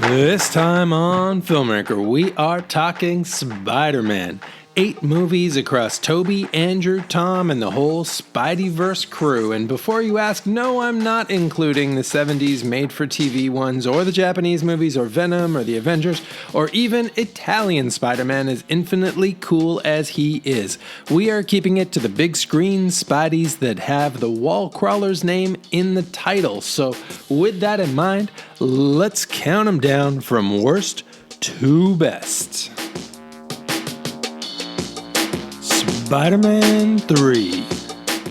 This time on Filmmaker, we are talking Spider-Man. 8 movies across Tobey, Andrew, Tom, and the whole Spideyverse crew. And before you ask, no, I'm not including the 70s made-for-TV ones, or the Japanese movies, or Venom, or the Avengers, or even Italian Spider-Man, as infinitely cool as he is. We are keeping it to the big screen Spideys that have the wall crawler's name in the title. So with that in mind, let's count them down from worst to best. SpiderMan III.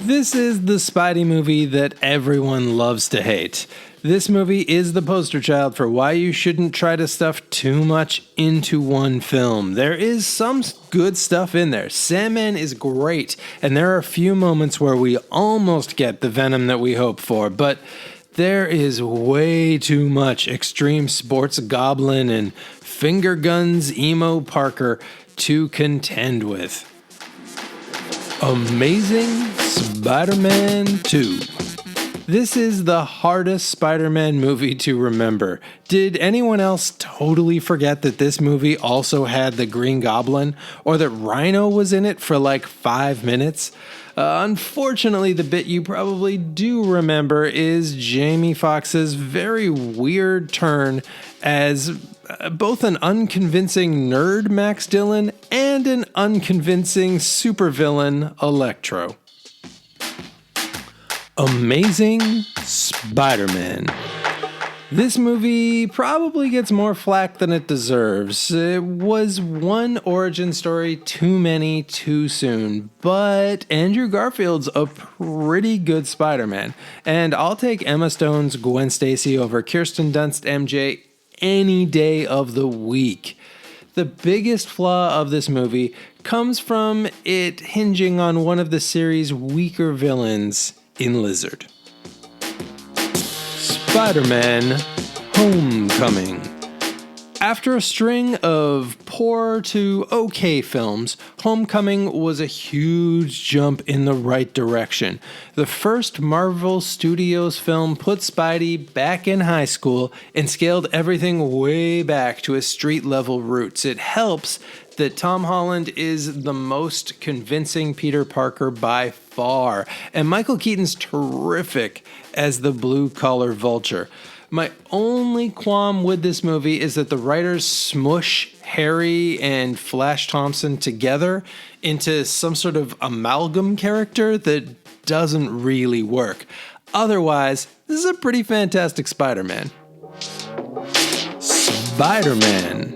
This is the Spidey movie that everyone loves to hate. This movie is the poster child for why you shouldn't try to stuff too much into one film. There is some good stuff in there. Sandman is great, and there are a few moments where we almost get the Venom that we hope for, but there is way too much extreme sports goblin and finger guns emo Parker to contend with. Amazing SpiderMan II. This is the hardest Spider-Man movie to remember. Did anyone else totally forget that this movie also had the Green Goblin, or that Rhino was in it for like 5 minutes? Unfortunately, the bit you probably do remember is Jamie Foxx's very weird turn as both an unconvincing nerd Max Dillon and an unconvincing supervillain Electro. Amazing SpiderMan. This movie probably gets more flack than it deserves. It was one origin story too many too soon, but Andrew Garfield's a pretty good Spider-Man, and I'll take Emma Stone's Gwen Stacy over Kirsten Dunst MJ any day of the week. The biggest flaw of this movie comes from it hinging on one of the series' weaker villains in Lizard. Spider-Man Homecoming. After a string of poor to okay films, Homecoming was a huge jump in the right direction. The first Marvel Studios film put Spidey back in high school and scaled everything way back to his street-level roots. It helps that Tom Holland is the most convincing Peter Parker by far, and Michael Keaton's terrific as the blue-collar Vulture. My only qualm with this movie is that the writers smush Harry and Flash Thompson together into some sort of amalgam character that doesn't really work. Otherwise, this is a pretty fantastic Spider-Man. Spider-Man.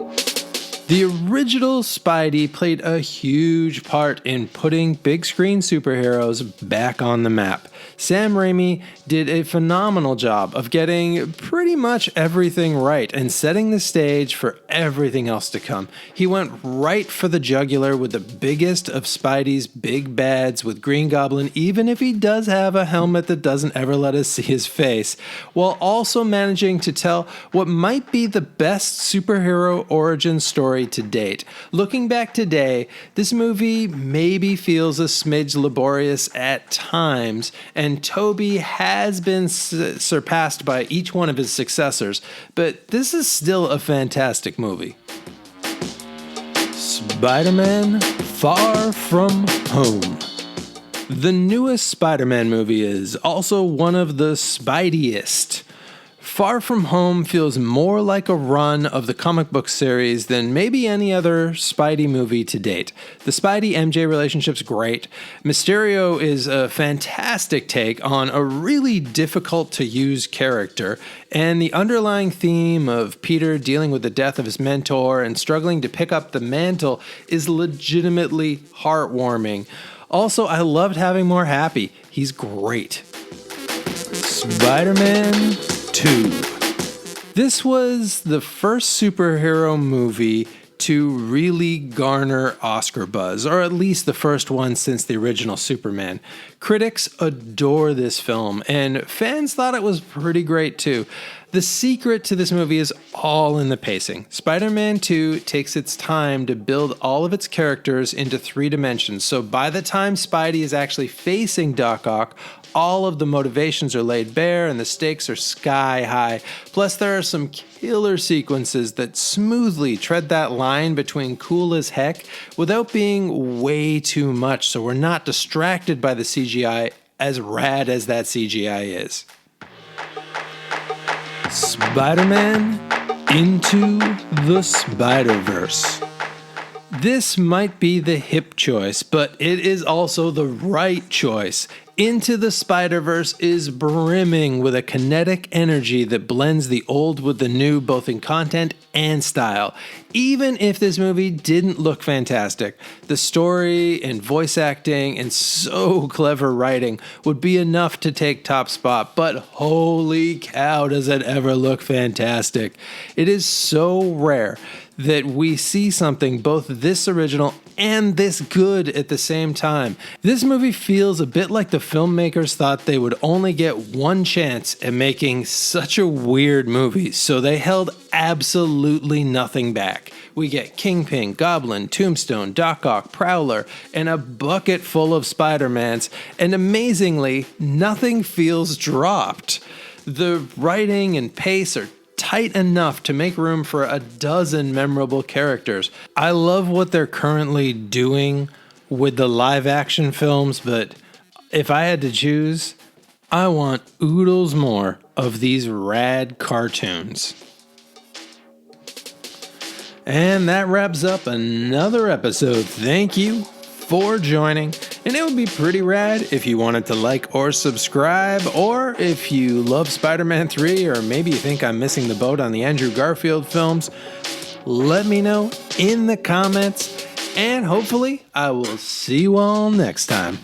The original Spidey played a huge part in putting big screen superheroes back on the map. Sam Raimi did a phenomenal job of getting pretty much everything right and setting the stage for everything else to come. He went right for the jugular with the biggest of Spidey's big bads with Green Goblin, even if he does have a helmet that doesn't ever let us see his face, while also managing to tell what might be the best superhero origin story to date. Looking back today, this movie maybe feels a smidge laborious at times, and Tobey has been surpassed by each one of his successors, but this is still a fantastic movie. Spider-Man Far From Home. The newest Spider-Man movie is also one of the Spideyest. Far From Home feels more like a run of the comic book series than maybe any other Spidey movie to date. The Spidey-MJ relationship's great. Mysterio is a fantastic take on a really difficult-to-use character, and the underlying theme of Peter dealing with the death of his mentor and struggling to pick up the mantle is legitimately heartwarming. Also, I loved having more Happy. He's great. Spider-Man 2. This was the first superhero movie to really garner Oscar buzz, or at least the first one since the original Superman. Critics adore this film, and fans thought it was pretty great too. The secret to this movie is all in the pacing. Spider-Man 2 takes its time to build all of its characters into 3 dimensions, so by the time Spidey is actually facing Doc Ock, All of the motivations are laid bare and the stakes are sky high. Plus, there are some killer sequences that smoothly tread that line between cool as heck without being way too much, so we're not distracted by the CGI, as rad as that CGI is. Spider-Man Into the Spider-Verse. This might be the hip choice, but it is also the right choice. Into the Spider-Verse is brimming with a kinetic energy that blends the old with the new, both in content and style. Even if this movie didn't look fantastic, the story and voice acting and so clever writing would be enough to take top spot, but holy cow, does it ever look fantastic. It is so rare that we see something both this original and this good at the same time. This movie feels a bit like the filmmakers thought they would only get one chance at making such a weird movie, so they held absolutely nothing back. We get Kingpin, Goblin, Tombstone, Doc Ock, Prowler, and a bucket full of Spider-Mans, and amazingly, nothing feels dropped. The writing and pace are tight enough to make room for a dozen memorable characters. I love what they're currently doing with the live action films, but if I had to choose, I want oodles more of these rad cartoons. And that wraps up another episode. Thank you for joining. And it would be pretty rad if you wanted to like or subscribe, or if you love Spider-Man 3, or maybe you think I'm missing the boat on the Andrew Garfield films, let me know in the comments, and hopefully I will see you all next time.